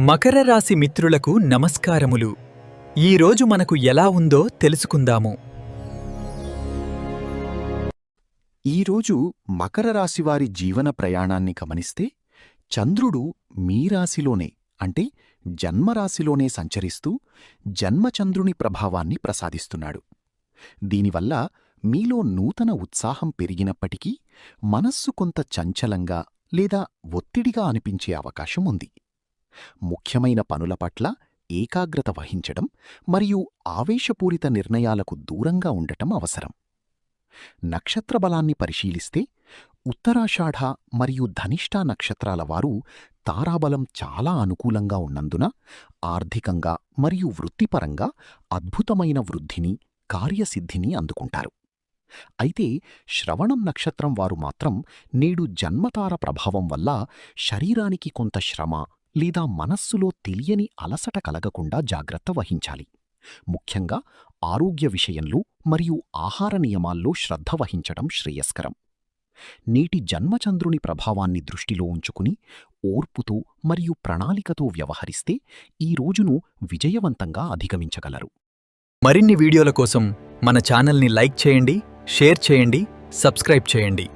మకర రాశి మిత్రులకు నమస్కారములు. ఈరోజు మనకు ఎలా ఉందో తెలుసుకుందాము. ఈరోజు మకర రాశివారి జీవన ప్రయాణాన్ని గమనిస్తే చంద్రుడు మీ రాశిలోనే అంటే జన్మరాశిలోనే సంచరిస్తూ జన్మచంద్రుని ప్రభావాన్ని ప్రసాదిస్తున్నాడు. దీనివల్ల మీలో నూతన ఉత్సాహం పెరిగినప్పటికీ మనస్సు కొంత చంచలంగా లేదా ఒత్తిడిగా అనిపించే అవకాశం ఉంది. ముఖ్యమైన పనుల పట్ల ఏకాగ్రత వహించడం మరియు ఆవేశపూరిత నిర్ణయాలకు దూరంగా ఉండటం అవసరం. నక్షత్ర బలాన్ని పరిశీలిస్తే ఉత్తరాషాఢ మరియు ధనిష్టా నక్షత్రాల వారు తారాబలం చాలా అనుకూలంగా ఉన్నందున ఆర్థికంగా మరియు వృత్తిపరంగా అద్భుతమైన వృద్ధిని, కార్యసిద్ధిని అందుకుంటారు. అయితే శ్రవణం నక్షత్రం వారు మాత్రం నేడు జన్మతార ప్రభావం వల్ల శరీరానికి కొంత శ్రమ లేదా మనస్సులో తెలియని అలసట కలగకుండా జాగ్రత్త వహించాలి. ముఖ్యంగా ఆరోగ్య విషయంలో మరియు ఆహార నియమాల్లో శ్రద్ధ వహించడం శ్రేయస్కరం. నేటి జన్మచంద్రుని ప్రభావాన్ని దృష్టిలో ఉంచుకుని ఓర్పుతో మరియు ప్రణాళికతో వ్యవహరిస్తే ఈ రోజును విజయవంతంగా అధిగమించగలరు. మరిన్ని వీడియోల కోసం మన ఛానల్ని లైక్ చేయండి, షేర్ చేయండి, సబ్స్క్రైబ్ చేయండి.